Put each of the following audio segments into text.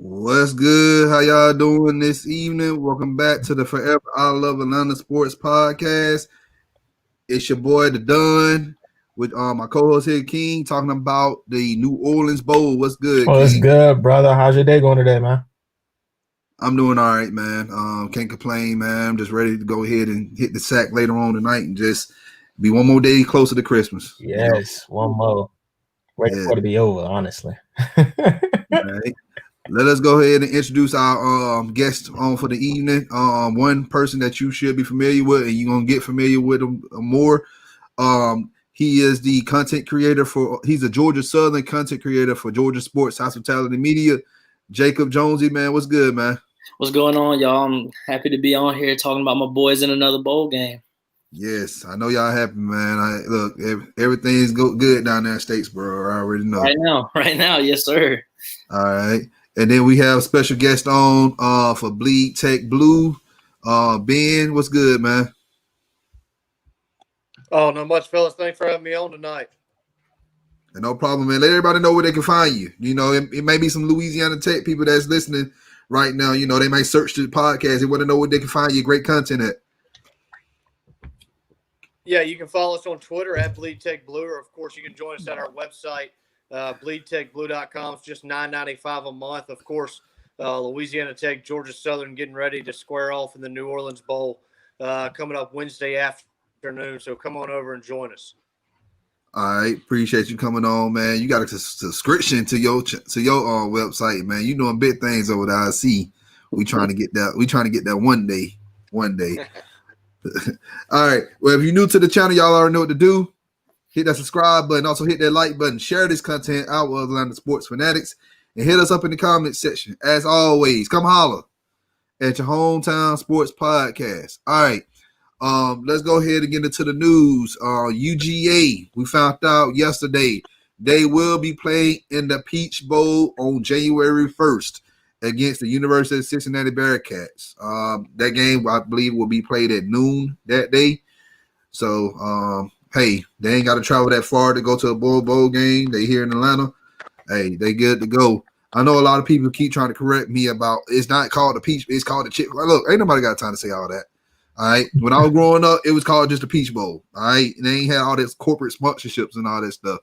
What's good? How y'all doing this evening? Welcome back to the Forever I Love Atlanta Sports Podcast. It's your boy The Dunn with my co-host here, King, talking about the New Orleans Bowl. What's good, Well, it's King? good, brother. How's your day going today, man? I'm doing all right, man. Can't complain, man. I'm just ready to go ahead and hit the sack later on tonight and just be one more day closer to Christmas. Yes, one more. Waiting Yeah. for it to be over, honestly. All right. Let us go ahead and introduce our guest on for the evening. One person that you should be familiar with, and you're gonna get familiar with him more. He is the content creator he's a Georgia Southern content creator for Georgia Sports Hospitality Media. Jacob Jonesy, man, what's good, man? What's going on, y'all? I'm happy to be on here talking about my boys in another bowl game. Yes, I know y'all happy, man. Look, everything's good down there in Statesboro. I already know. Right now, yes, sir. All right. And then we have a special guest on for Bleed Tech Blue. Ben, what's good, man? Oh, not much, fellas. Thanks for having me on tonight. No problem, man. Let everybody know where they can find you. You know, it may be some Louisiana Tech people that's listening right now. You know, they might search the podcast. They want to know where they can find your great content at. Yeah, you can follow us on Twitter at Bleed Tech Blue, or of course, you can join us at our website, bleedtechblue.com. It's just $9.95 a month. Of course, Louisiana Tech, Georgia Southern getting ready to square off in the New Orleans Bowl coming up Wednesday afternoon. So come on over and join us. All right, appreciate you coming on, man. You got a subscription to your website, man. You doing big things over there. I see. We trying to get that. We trying to get that one day. All right. Well, if you're new to the channel, y'all already know what to do. Hit that subscribe button. Also hit that like button. Share this content out with Atlanta sports fanatics, and hit us up in the comment section. As always, come holler at your hometown sports podcast. All right. Let's go ahead and get into the news. UGA, we found out yesterday they will be playing in the Peach Bowl on January 1st against the University of Cincinnati Bearcats. That game, I believe, will be played at noon that day. So, hey, they ain't got to travel that far to go to a bowl game. They here in Atlanta. Hey, they good to go. I know a lot of people keep trying to correct me about it's not called the Peach, it's called the Chip. Look, ain't nobody got time to say all that. All right. When I was growing up, it was called just a Peach Bowl. All right. And they ain't had all this corporate sponsorships and all that stuff.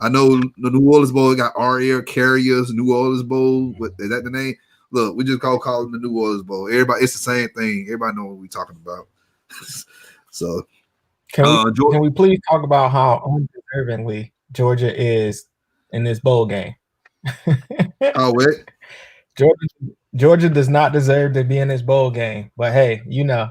I know the New Orleans Bowl got our Air Carriers, New Orleans Bowl. Is that the name? Look, we just call it the New Orleans Bowl. Everybody, it's the same thing. Everybody know what we're talking about. So, can we please talk about how undeservingly Georgia is in this bowl game? Oh, wait. Georgia does not deserve to be in this bowl game, but hey, you know.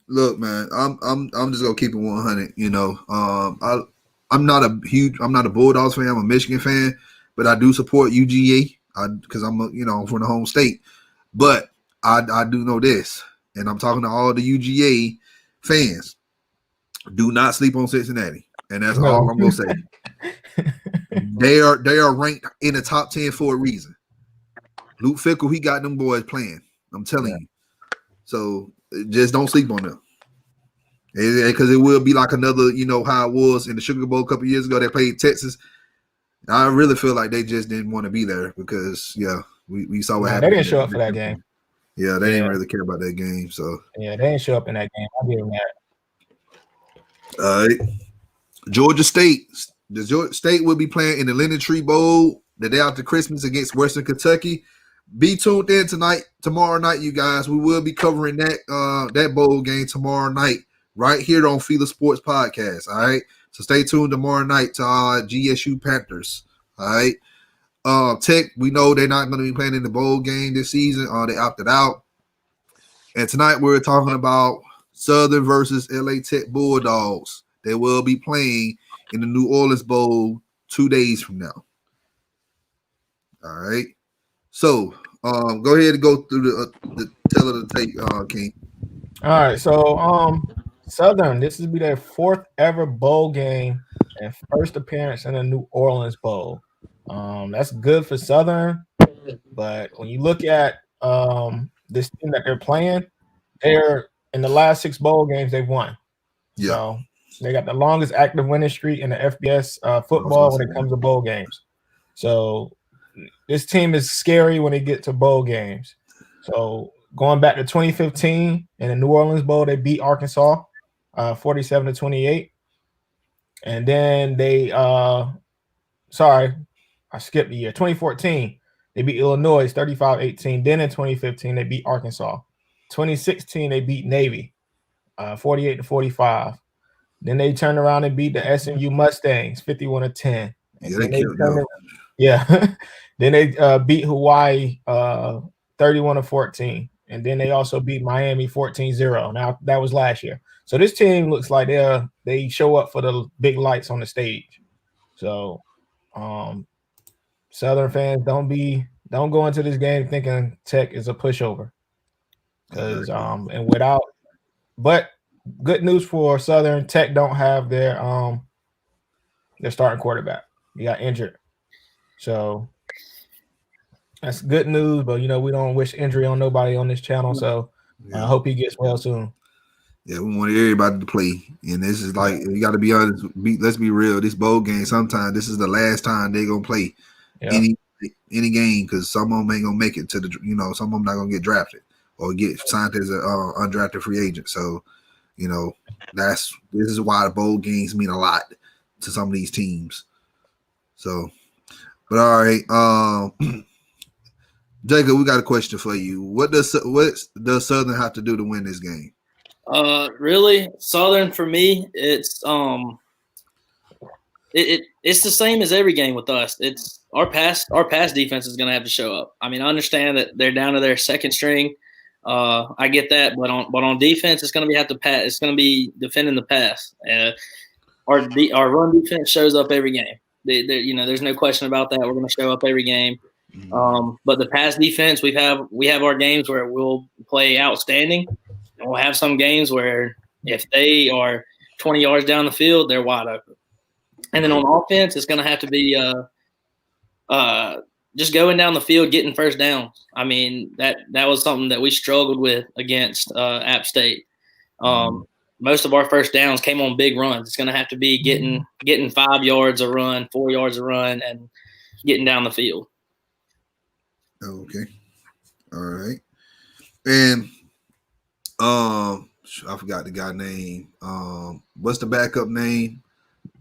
Look, man, I'm just gonna keep it 100. You know, I'm not a Bulldogs fan. I'm a Michigan fan, but I do support UGA because I'm from the home state. But I do know this, and I'm talking to all the UGA fans. Do not sleep on Cincinnati, and that's all I'm gonna say. They are ranked in the top 10 for a reason. Luke Fickell, he got them boys playing. I'm telling you. So just don't sleep on them. Because it will be like another, how it was in the Sugar Bowl a couple years ago. They played Texas. I really feel like they just didn't want to be there because, we saw what happened. They didn't show up for that game. Yeah, they didn't really care about that game. So yeah, they didn't show up in that game. I'll give them that. All right. Georgia State. The Georgia State will be playing in the Leonard Tree Bowl the day after Christmas against Western Kentucky. Be tuned in tomorrow night, you guys. We will be covering that bowl game tomorrow night right here on FILA Sports Podcast. All right. So stay tuned tomorrow night to GSU Panthers. All right. Tech, we know they're not going to be playing in the bowl game this season. They opted out. And tonight we're talking about Southern versus LA Tech Bulldogs. They will be playing in the New Orleans Bowl 2 days from now. All right. So go ahead and go through the tell of the tape, King. All right. So Southern, this will be their fourth ever bowl game and first appearance in the New Orleans Bowl. That's good for Southern, but when you look at this team that they're playing, they're in the last 6 bowl games they've won. Yeah. So they got the longest active winning streak in the FBS football when it comes to bowl games. So this team is scary when they get to bowl games. So going back to 2015 in the New Orleans Bowl, they beat Arkansas 47-28. And then they I skipped the year. 2014, they beat Illinois 35-18. Then in 2015, they beat Arkansas. 2016, they beat Navy 48-45. Then they turned around and beat the SMU Mustangs 51-10. Yeah, they killed them. Yeah. Then they beat Hawaii 31-14. And then they also beat Miami 14-0. Now, that was last year. So this team looks like they show up for the big lights on the stage. So Southern fans, don't go into this game thinking Tech is a pushover. Because but good news for Southern, Tech don't have their starting quarterback. He got injured. So that's good news, but we don't wish injury on nobody on this channel. So I hope he gets well soon. Yeah, we want everybody to play. And this is like, you got to be honest. Let's be real. This bowl game, sometimes this is the last time they're going to play any game, because some of them ain't going to make it to the, some of them not going to get drafted or get signed as an undrafted free agent. So, this is why the bowl games mean a lot to some of these teams. So, but all right. Jacob, we got a question for you. What does Southern have to do to win this game? Really, Southern for me, it's it's the same as every game with us. It's our pass defense is going to have to show up. I mean, I understand that they're down to their second string. I get that, but on defense, it's going to have to pass. It's going to be defending the pass. Our run defense shows up every game. There's no question about that. We're going to show up every game. But the pass defense, we have our games where we'll play outstanding. And we'll have some games where if they are 20 yards down the field, they're wide open. And then on offense, it's going to have to be just going down the field, getting first downs. I mean, that was something that we struggled with against App State. Most of our first downs came on big runs. It's going to have to be getting 5 yards a run, 4 yards a run, and getting down the field. Okay. All right. And I forgot the guy's name. What's the backup name?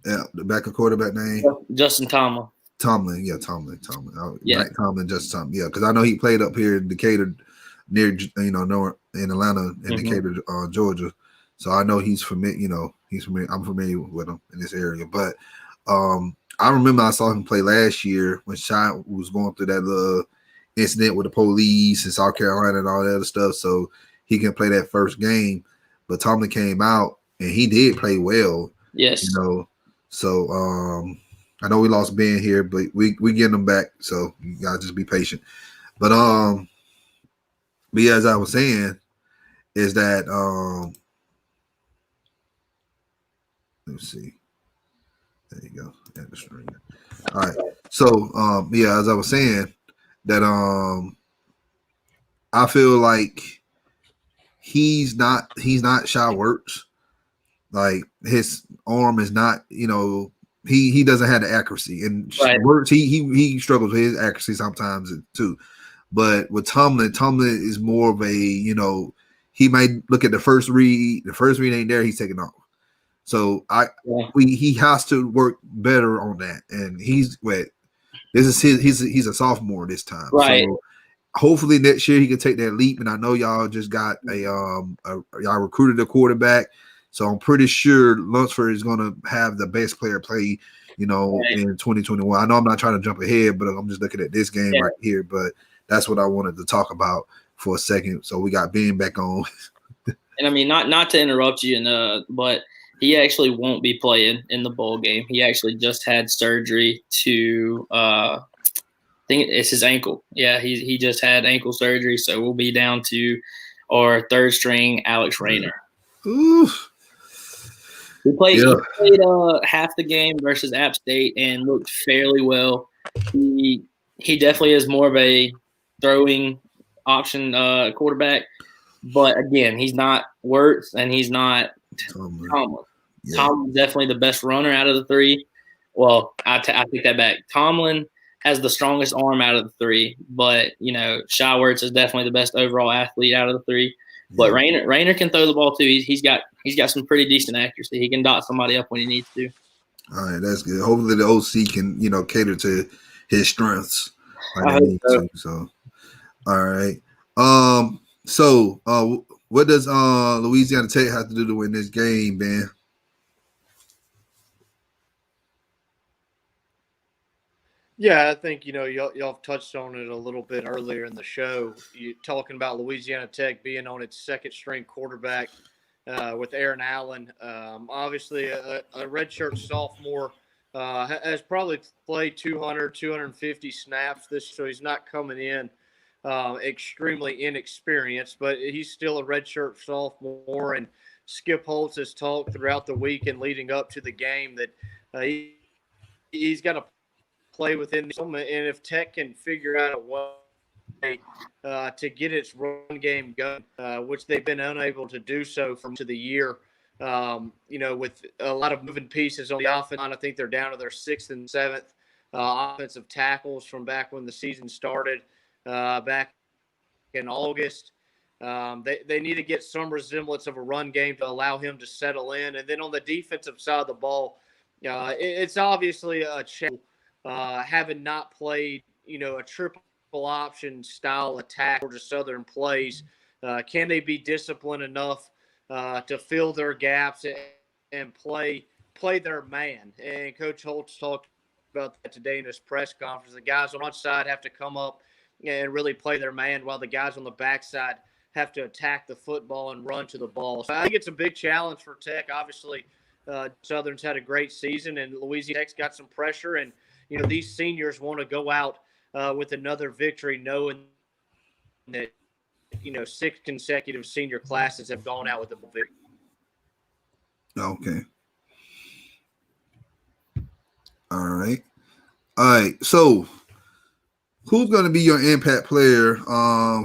The backup quarterback name? Justin Tomlin. Tomlin. Yeah. Tomlin, Justin Tomlin. Yeah, because I know he played up here in Decatur, near in Atlanta, in Decatur, Georgia. So I know he's familiar. He's familiar. I'm familiar with him in this area. But I remember I saw him play last year when Shine was going through that little incident with the police in South Carolina and all that other stuff. So he can play that first game. But Tomlin came out and he did play well. Yes. So I know we lost Ben here, but we getting him back. So you gotta just be patient. But as I was saying, is that let's see. There you go. All right. So as I was saying, that I feel like he's not Shy Works. Like his arm is not, he doesn't have the accuracy, and right. Works he struggles with his accuracy sometimes too. But with Tomlin is more of a, he might look at the first read ain't there, he's taking off. So he has to work better on that, and he's a sophomore this time, right? So hopefully next year he can take that leap. And I know y'all just got y'all recruited a quarterback, so I'm pretty sure Lunsford is going to have the best player play, in 2021. I know I'm not trying to jump ahead, but I'm just looking at this game right here. But that's what I wanted to talk about for a second. So we got Ben back on. And I mean, not to interrupt you, but he actually won't be playing in the bowl game. He actually just had surgery to I think it's his ankle. Yeah, he just had ankle surgery, so we'll be down to our third string, Alex Rayner. Oof. He played half the game versus App State and looked fairly well. He definitely is more of a throwing option quarterback, but again, he's not Wirtz and he's not Tomlin. Yeah. Tomlin's definitely the best runner out of the three. Well, I take that back. Tomlin has the strongest arm out of the three. But, you know, Shy Wertz is definitely the best overall athlete out of the three. But Rayner can throw the ball too. He's got some pretty decent accuracy. He can dot somebody up when he needs to. All right, that's good. Hopefully the OC can, you know, cater to his strengths. I hope so. So, all right. So, what does Louisiana Tech have to do to win this game, Ben? Yeah, I think, you know, y'all touched on it a little bit earlier in the show. You talking about Louisiana Tech being on its second string quarterback with Aaron Allen. Obviously, a redshirt sophomore has probably played 200, 250 snaps so he's not coming in extremely inexperienced, but he's still a redshirt sophomore. And Skip Holtz has talked throughout the week and leading up to the game that he's got to play within the moment. And if Tech can figure out a way to get its run game going, which they've been unable to do so from to the year, you know, with a lot of moving pieces on the offense, I think they're down to their 6th and 7th offensive tackles from back when the season started back in August. They need to get some resemblance of a run game to allow him to settle in. And then on the defensive side of the ball, it's obviously a challenge. Having not played, you know, a triple option style attack Georgia Southern plays, can they be disciplined enough to fill their gaps and play their man? And Coach Holtz talked about that today in his press conference. The guys on one side have to come up and really play their man, while the guys on the backside have to attack the football and run to the ball. So I think it's a big challenge for Tech. Obviously, Southern's had a great season, and Louisiana Tech's got some pressure, and you know, these seniors want to go out with another victory, knowing that, you know, 6 consecutive senior classes have gone out with a victory. Okay. All right. So, who's going to be your impact player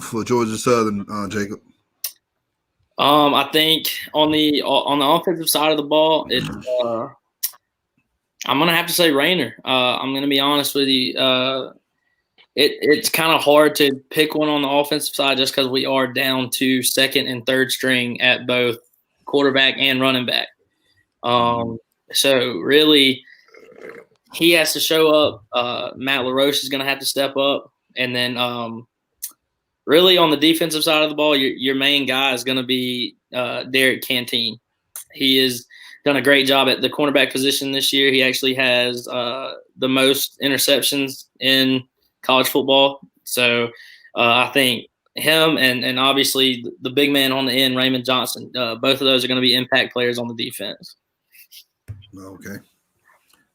for Georgia Southern, Jacob? I think on the offensive side of the ball, it's I'm gonna have to say Rayner. I'm gonna be honest with you. It's kind of hard to pick one on the offensive side just because we are down to 2nd and 3rd string at both quarterback and running back. So really, he has to show up. Matt LaRoche is gonna have to step up, and then really on the defensive side of the ball, your main guy is gonna be Derek Canteen. He is done a great job at the cornerback position this year. He actually has the most interceptions in college football. So I think him and obviously the big man on the end, Raymond Johnson, both of those are going to be impact players on the defense. Okay.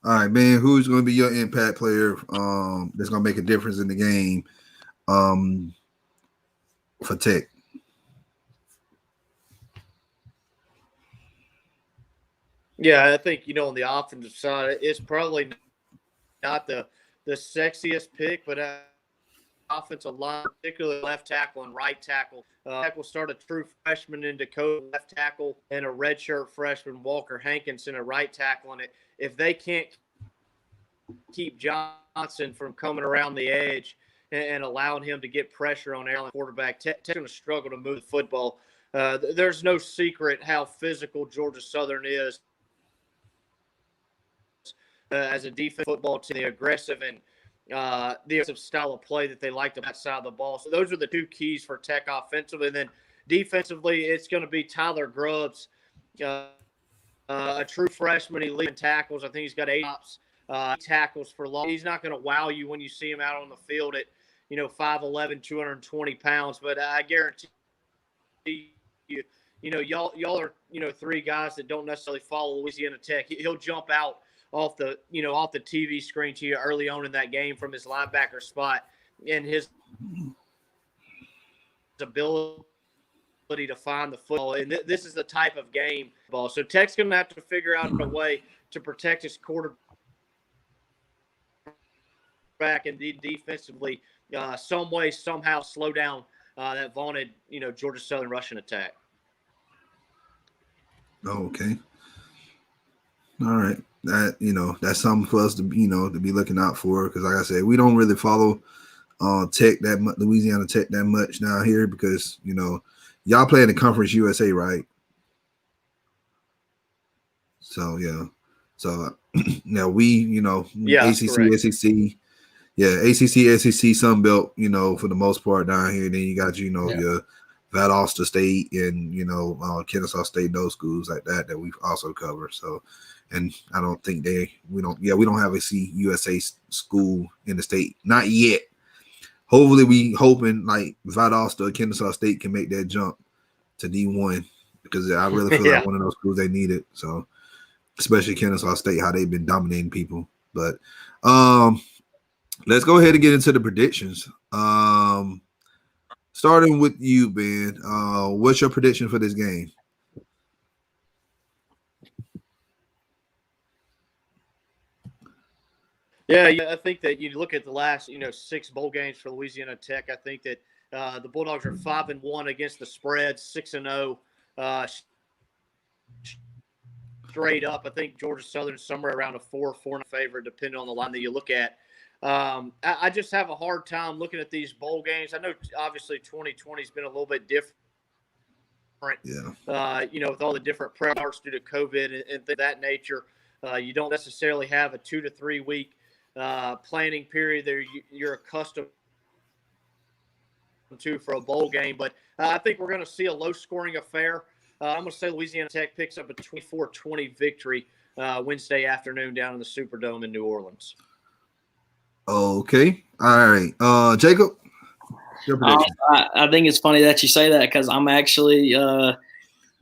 All right, man. Who's going to be your impact player that's going to make a difference in the game for Tech? Yeah, I think, you know, on the offensive side, it's probably not the sexiest pick, but offensive line, particularly left tackle and right tackle. Tackle start a true freshman in Dakota, left tackle, and a redshirt freshman, Walker Hankinson, a right tackle. And if they can't keep Johnson from coming around the edge and allowing him to get pressure on Allen quarterback, Tech's going to struggle to move the football. There's no secret how physical Georgia Southern is as a defense football team, the aggressive and the aggressive style of play that they like to that side of the ball. So those are the 2 keys for Tech offensively. And then defensively, it's going to be Tyler Grubbs, a true freshman. He leads tackles. I think he's got 8 tackles for long. He's not going to wow you when you see him out on the field at, you know, 5'11", 220 pounds. But I guarantee you, you know, y'all are, you know, 3 guys that don't necessarily follow Louisiana Tech. He'll jump out off the TV screen to you early on in that game from his linebacker spot, and his ability to find the football. And this is the type of game ball. So Tech's going to have to figure out a way to protect his quarterback and defensively, some way, somehow slow down that vaunted, you know, Georgia Southern rushing attack. Oh, okay. All right. that's something for us to to be looking out for, because like I said, we don't really follow Tech that much, Louisiana Tech that much down here, because y'all play in the Conference USA, right? So yeah, so now we Yeah, that's ACC, correct. SEC, yeah, ACC, SEC, Sun Belt, for the most part down here. Then you got your Valdosta State and Kennesaw State, those schools like that we also cover. So, and I don't think we don't have a USA school in the state, not yet. Hopefully, we hoping like Valdosta or Kennesaw State can make that jump to D1, because I really feel like one of those schools they need it. So, especially Kennesaw State, how they've been dominating people. But let's go ahead and get into the predictions. Starting with you, Ben. What's your prediction for this game? Yeah, I think that you look at the last 6 bowl games for Louisiana Tech. I think that the Bulldogs are 5-1 against the spread, 6-0 straight up. I think Georgia Southern somewhere around a 4-4 favorite, depending on the line that you look at. I just have a hard time looking at these bowl games. I know obviously 2020 has been a little bit different. Yeah. With all the different prep parts due to COVID and things of that nature, you don't necessarily have a 2 to 3 week planning period that you're accustomed to for a bowl game. But I think we're going to see a low-scoring affair. I'm going to say Louisiana Tech picks up a 24-20 victory Wednesday afternoon down in the Superdome in New Orleans. Okay. All right. Jacob, your prediction. I think it's funny that you say that, because I'm actually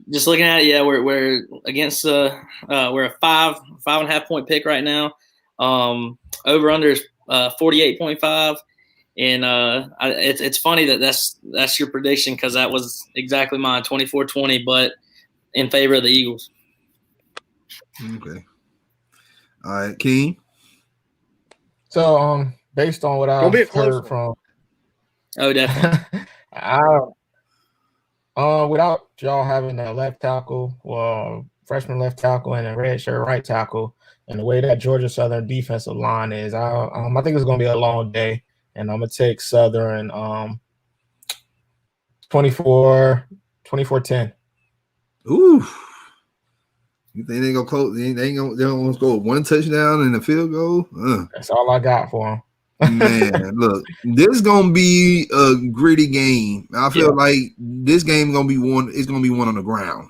just looking at it. Yeah, we're against we're a 5.5 point pick right now. Over under is 48.5, and it's funny that's your prediction, because that was exactly mine, 24-20, but in favor of the Eagles. Okay. All right, King. So based on what I've heard from, definitely. Without y'all having that left tackle, freshman left tackle, and a redshirt right tackle, and the way that Georgia Southern defensive line is, I think it's going to be a long day, and I'm going to take Southern 24-10. Ooh. You think they gonna close? They don't score one touchdown and a field goal? That's all I got for them. Man, look, this is gonna be a gritty game. I feel like this game is gonna be one. It's gonna be one on the ground.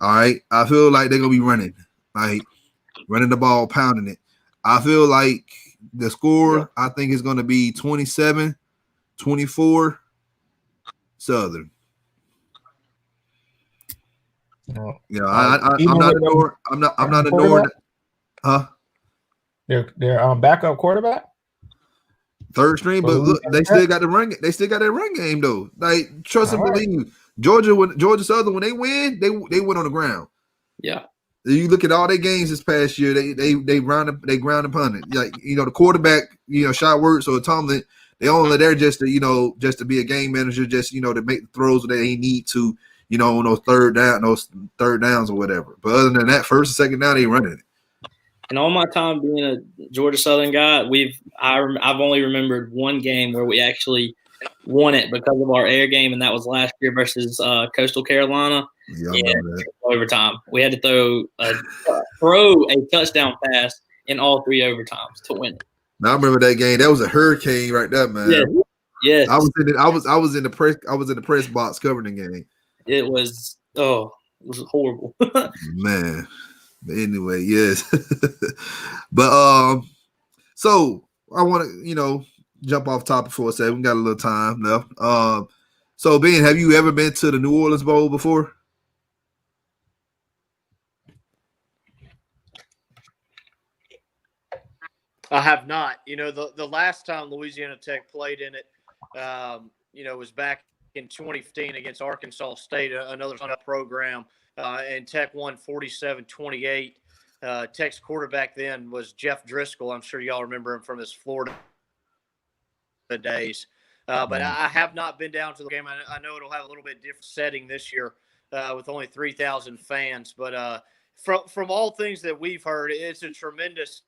All right. I feel like they're gonna be running the ball, pounding it. I feel like the score, I think, is gonna be 27-24 Southern. I'm not ignoring. I'm not ignoring. Huh? Their backup quarterback. Third string, but look, they still got the run. They still got that run game though. Like, trust and believe. Georgia Southern, when they win, they win on the ground. Yeah. You look at all their games this past year. They ground and punted. Like, the quarterback, shot works or Tomlin. They only there just to be a game manager, just to make the throws that they need to. On those third downs or whatever. But other than that, first and second down, they running it. And all my time being a Georgia Southern guy, I've only remembered one game where we actually won it because of our air game, and that was last year versus Coastal Carolina. Overtime. We had to throw a touchdown pass in all 3 overtimes to win it. Now I remember that game. That was a hurricane right there, man. Yeah. I was in the press box covering the game. It was horrible. Man. But anyway, yes. But so I want to, jump off topic for a second. We got a little time left. So Ben, have you ever been to the New Orleans Bowl before? I have not. The last time Louisiana Tech played in it, was back in 2015 against Arkansas State, another program, and Tech won 47-28. Tech's quarterback then was Jeff Driscoll. I'm sure y'all remember him from his Florida days. But I have not been down to the game. I know it'll have a little bit different setting this year with only 3,000 fans. But from all things that we've heard, it's a tremendous.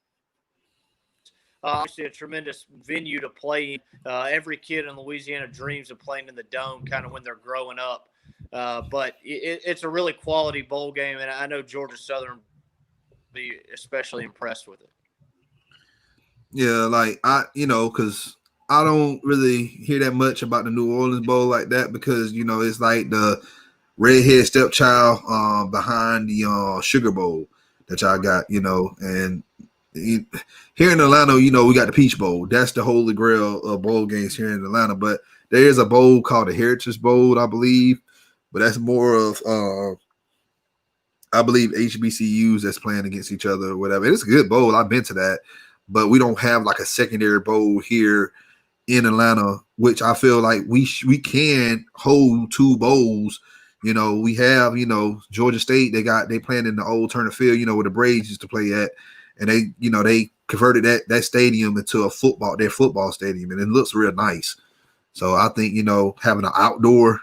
Obviously, a tremendous venue to play in. Every kid in Louisiana dreams of playing in the Dome kind of when they're growing up. But it's a really quality bowl game, and I know Georgia Southern will be especially impressed with it. Yeah, like because I don't really hear that much about the New Orleans Bowl like that because it's like the redhead stepchild behind the Sugar Bowl that y'all got, and here in Atlanta, we got the Peach Bowl. That's the holy grail of bowl games here in Atlanta. But there is a bowl called the Heritage Bowl, I believe. But that's more of, I believe, HBCUs that's playing against each other or whatever. It's a good bowl. I've been to that. But we don't have like a secondary bowl here in Atlanta, which I feel like we can hold two bowls. We have, Georgia State, they playing in the old Turner Field, where the Braves used to play at. And they converted that stadium into their football stadium, and it looks real nice. So I think, having an outdoor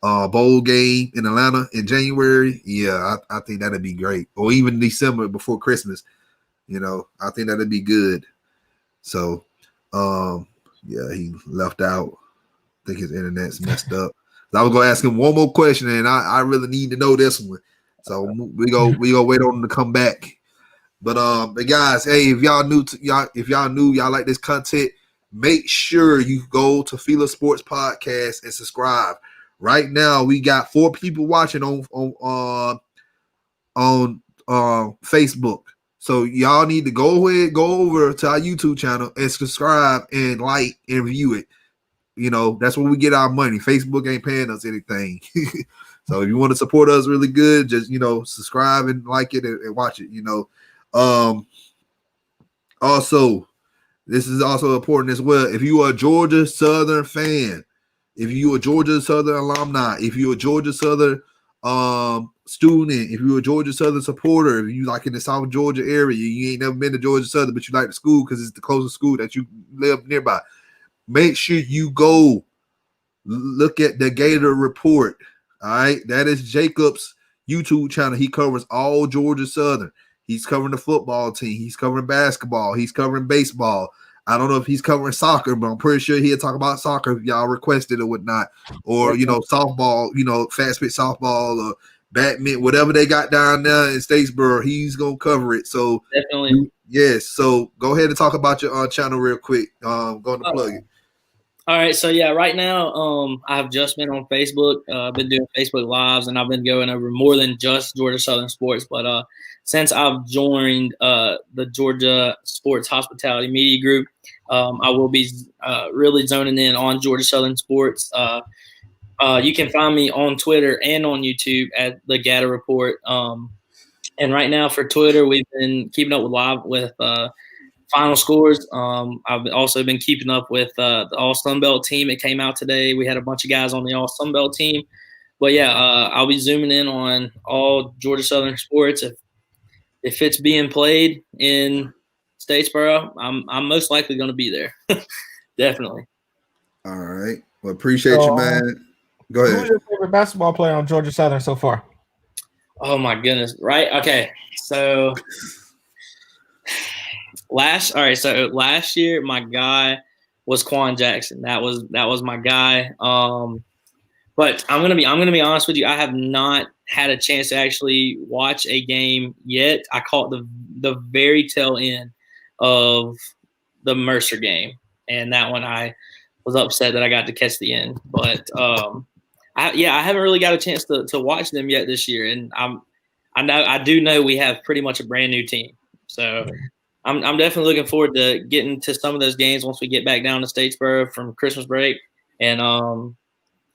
bowl game in Atlanta in January, yeah, I think that'd be great. Or even December before Christmas, I think that'd be good. So, yeah, he left out. I think his internet's messed up. I was gonna ask him one more question, and I really need to know this one. So we go wait on him to come back. But guys, hey, if y'all y'all like this content, make sure you go to FILA Sports Podcast and subscribe. Right now, we got 4 people watching on Facebook. So y'all need to go over to our YouTube channel and subscribe and like and view it. That's where we get our money. Facebook ain't paying us anything. So if you want to support us really good, just subscribe and like it and watch it. Also, this is also important as well. If you are a Georgia Southern fan, if you are a Georgia Southern alumni, if you're a Georgia Southern student, if you're a Georgia Southern supporter, if you like in the South Georgia area, you ain't never been to Georgia Southern, but you like the school because it's the closest school that you live nearby, make sure you go look at the Gator Report. All right, that is Jacob's YouTube channel. He covers all Georgia Southern. He's covering the football team. He's covering basketball. He's covering baseball. I don't know if he's covering soccer, but I'm pretty sure he'll talk about soccer if y'all requested or whatnot. Or, softball, fast pitch softball or badminton, whatever they got down there in Statesboro, he's going to cover it. So, definitely. Yes. So, go ahead and talk about your channel real quick. Going to plug it. All right, so yeah, right now I've just been on Facebook. I've been doing Facebook Lives, and I've been going over more than just Georgia Southern sports. But since I've joined the Georgia Sports Hospitality Media Group, I will be really zoning in on Georgia Southern sports. You can find me on Twitter and on YouTube at the Gator Report. And right now for Twitter, we've been keeping up with final scores. I've also been keeping up with the All Sunbelt team. It came out today. We had a bunch of guys on the All Sunbelt team. But yeah, I'll be zooming in on all Georgia Southern sports. If it's being played in Statesboro, I'm most likely going to be there. Definitely. All right. Well, appreciate you, man. Go ahead. Who's your favorite basketball player on Georgia Southern so far? Oh my goodness! Right? Okay. So last year my guy was Quan Jackson. That was my guy. But I'm gonna be honest with you. I have not had a chance to actually watch a game yet. I caught the very tail end of the Mercer game, and that one I was upset that I got to catch the end. But I haven't really got a chance to watch them yet this year, and I do know we have pretty much a brand new team, so I'm definitely looking forward to getting to some of those games once we get back down to Statesboro from Christmas break, and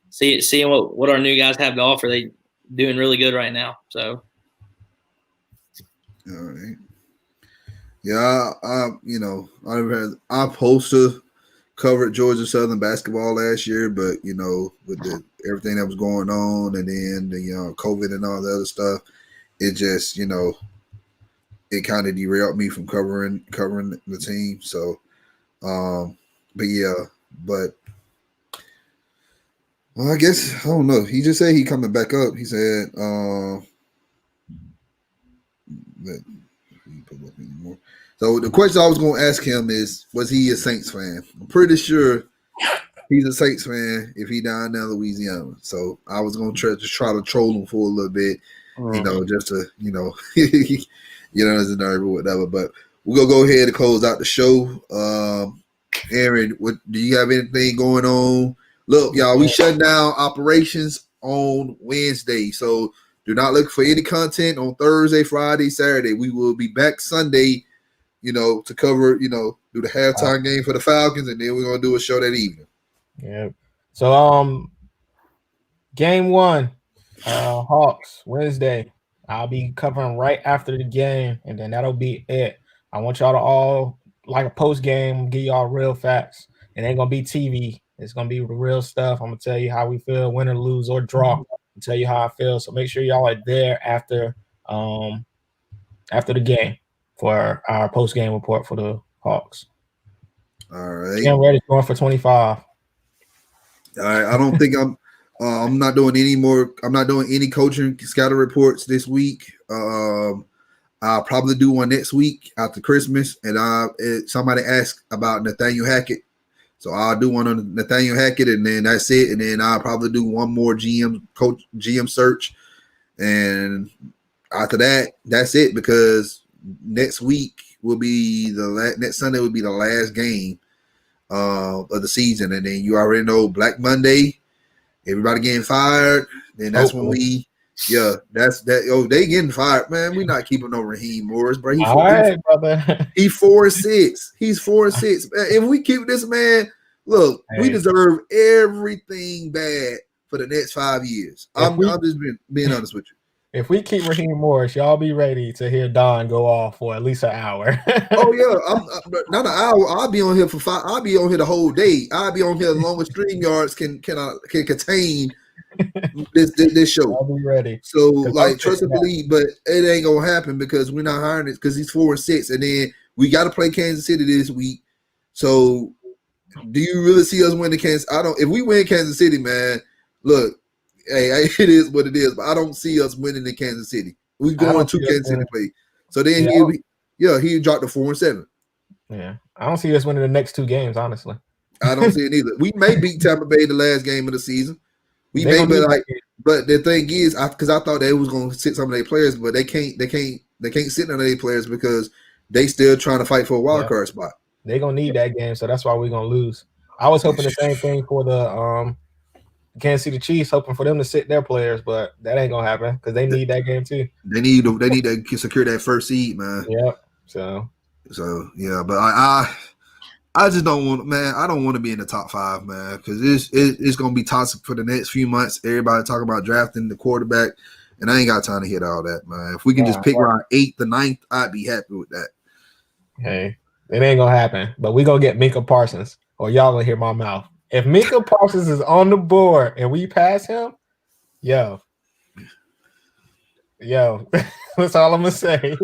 seeing what our new guys have to offer. They doing really good right now. So, all right, yeah, I supposed to covered Georgia Southern basketball last year, but with everything that was going on, and then the COVID and all the other stuff, it just it kind of derailed me from covering the team. So, well, I guess I don't know. He just said he coming back up. He said but he put up anymore. So the question I was going to ask him is, was he a Saints fan? I'm pretty sure he's a Saints fan if he down there in Louisiana. So I was going to try to troll him for a little bit, just to, as a nerve or whatever. But we're going to go ahead and close out the show. Aaron, do you have anything going on? Look, y'all, we shut down operations on Wednesday. So do not look for any content on Thursday, Friday, Saturday. We will be back Sunday, to cover, do the halftime game for the Falcons, and then we're going to do a show that evening. Yeah. So, game 1, Hawks, Wednesday. I'll be covering right after the game, and then that'll be it. I want y'all to all, like a post-game, give y'all real facts. It ain't going to be TV. It's going to be the real stuff. I'm going to tell you how we feel, win or lose or draw. I'll tell you how I feel. So make sure y'all are there after the game for our post-game report for the Hawks. All right. I'm ready, going for 25. All right. I don't think I'm not doing any more. I'm not doing any coaching scatter reports this week. I'll probably do one next week after Christmas. And somebody asked about Nathaniel Hackett. So I'll do one on Nathaniel Hackett, and then that's it. And then I'll probably do one more GM search. And after that, that's it, because next week will be next Sunday will be the last game of the season. And then you already know Black Monday, everybody getting fired. Then that's when that's that. Oh, they getting fired, man. We're not keeping no Raheem Morris, bro. All right, brother. He's 4-6. He's 4-6. If we keep this man, look, we deserve everything bad for the next 5 years. I'm just being honest with you. If we keep Raheem Morris, y'all be ready to hear Don go off for at least an hour. Oh yeah, I'm not an hour. I'll be on here for 5. I'll be on here the whole day. I'll be on here as long as StreamYards can contain this show. I'll be ready. So trust and believe, but it ain't gonna happen because we're not hiring it, because he's 4-6, and then we got to play Kansas City this week. So do you really see us winning Kansas? If we win Kansas City, man, look. Hey, it is what it is, but I don't see us winning in Kansas City. We going to Kansas City play. So then he dropped to 4-7. Yeah, I don't see us winning the next 2 games, honestly. I don't see it either. We may beat Tampa Bay the last game of the season. We may, but the thing is, because I thought they was going to sit some of their players, but they can't sit none of their players because they still trying to fight for a wild card spot. They're gonna need that game, so that's why we're gonna lose. I was hoping the same thing for the Kansas City Chiefs, hoping for them to sit their players, but that ain't gonna happen because they need that game too. They need to secure that first seed, man. Yep. So yeah, but I just don't want, man. I don't want to be in the top 5, man, because it's gonna be toxic for the next few months. Everybody talking about drafting the quarterback, and I ain't got time to hit all that, man. If we can just pick around 8th to 9th, I'd be happy with that. Hey, it ain't gonna happen, but we gonna get Micah Parsons, or y'all gonna hear my mouth. If Micah Parsons is on the board and we pass him, yo, that's all I'm gonna say.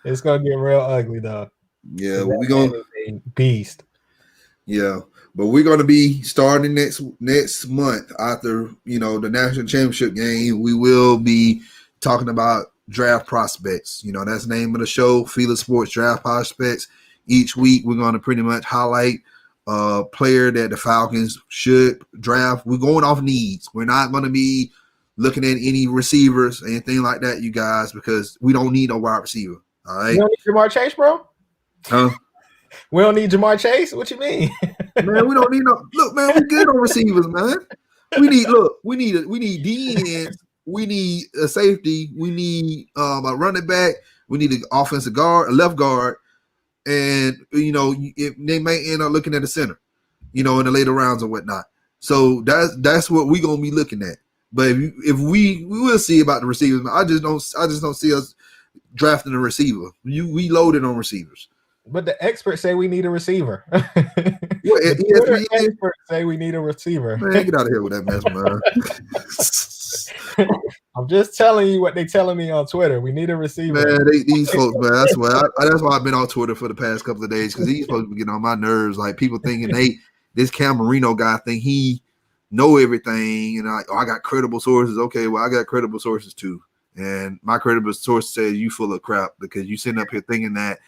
It's gonna get real ugly, though. Yeah, we're gonna beast. Yeah, but we're gonna be starting next month after the national championship game. We will be talking about draft prospects. That's the name of the show, FILA Sports Draft Prospects. Each week, we're gonna pretty much highlight player that the Falcons should draft. We're going off needs. We're not going to be looking at any receivers, anything like that, you guys, because we don't need a wide receiver. All right. You don't need Jamar Chase, bro? Huh? We don't need Jamar Chase? What you mean? Man, we don't need no. Look, man, we good on receivers, man. We need DNs. We need a safety. We need a running back. We need an offensive guard, a left guard. And if they may end up looking at the center, in the later rounds or whatnot. So that's what we're gonna be looking at. But if we will see about the receivers. I just don't see us drafting a receiver. We loaded on receivers. But the experts say we need a receiver. The experts say we need a receiver. Man, get out of here with that mess, man. I'm just telling you what they're telling me on Twitter. We need a receiver. Man, these folks, man. That's why I've been on Twitter for the past couple of days, because these folks be getting on my nerves. Like, people thinking this Cam Marino guy think he know everything, and I got credible sources. Okay, well, I got credible sources too. And my credible source says you full of crap because you sitting up here thinking that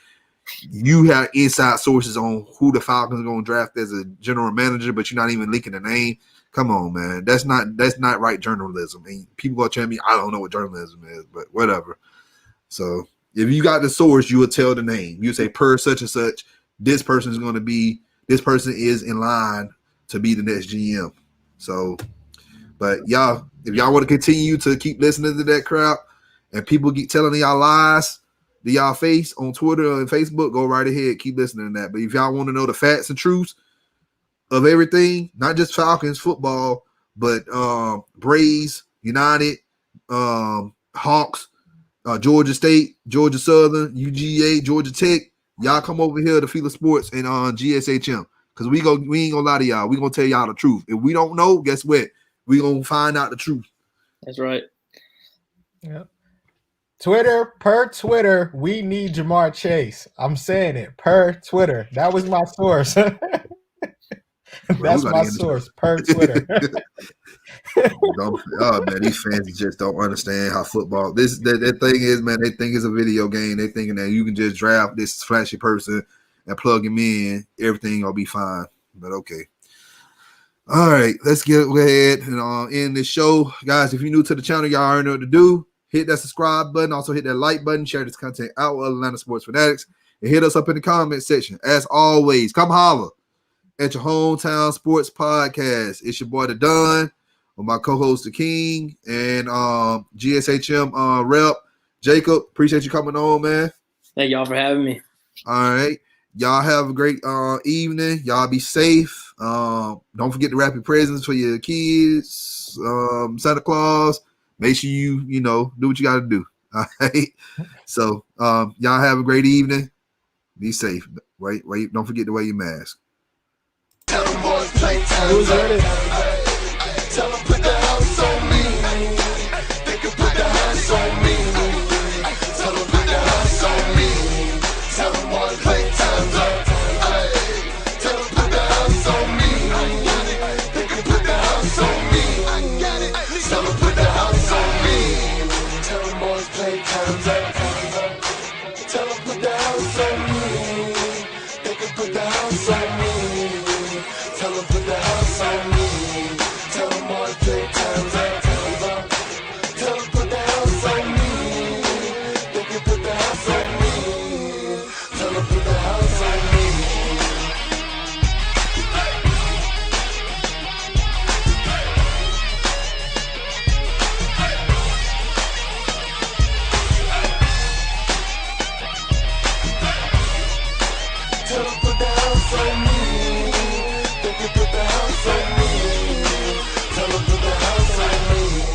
you have inside sources on who the Falcons are going to draft as a general manager, but you're not even leaking the name. Come on, man. That's not right journalism. And people are telling me I don't know what journalism is, but whatever. So if you got the source, you will tell the name. You say per such and such, this person is in line to be the next GM. So, but y'all, if y'all want to continue to keep listening to that crap and people keep telling y'all lies to y'all face on Twitter and Facebook, go right ahead. Keep listening to that. But if y'all want to know the facts and truths of everything, not just Falcons football, but Braves, United, Hawks, Georgia State, Georgia Southern, UGA, Georgia Tech, y'all come over here to FILA Sports and GSHM. Because we ain't gonna lie to y'all. We gonna tell y'all the truth. If we don't know, guess what? We gonna find out the truth. That's right. Yeah. Per Twitter, we need Jamar Chase. I'm saying it. Per Twitter. That was my source. That's my source. Per Twitter. Oh man, these fans just don't understand how football. That thing is, man. They think it's a video game. They thinking that you can just draft this flashy person and plug him in. Everything will be fine. But okay. All right, let's go ahead and end this show, guys. If you're new to the channel, y'all already know what to do. Hit that subscribe button. Also hit that like button. Share this content out with Atlanta sports fanatics, and hit us up in the comment section. As always, come holler at your hometown sports podcast. It's your boy the Don, with my co-host the King, and GSHM rep Jacob. Appreciate you coming on, man. Thank y'all for having me. All right, y'all have a great evening. Y'all be safe. Don't forget to wrap your presents for your kids. Santa Claus. Make sure you do what you got to do. All right. So y'all have a great evening. Be safe. Wait. Don't forget to wear your mask. Who's ready?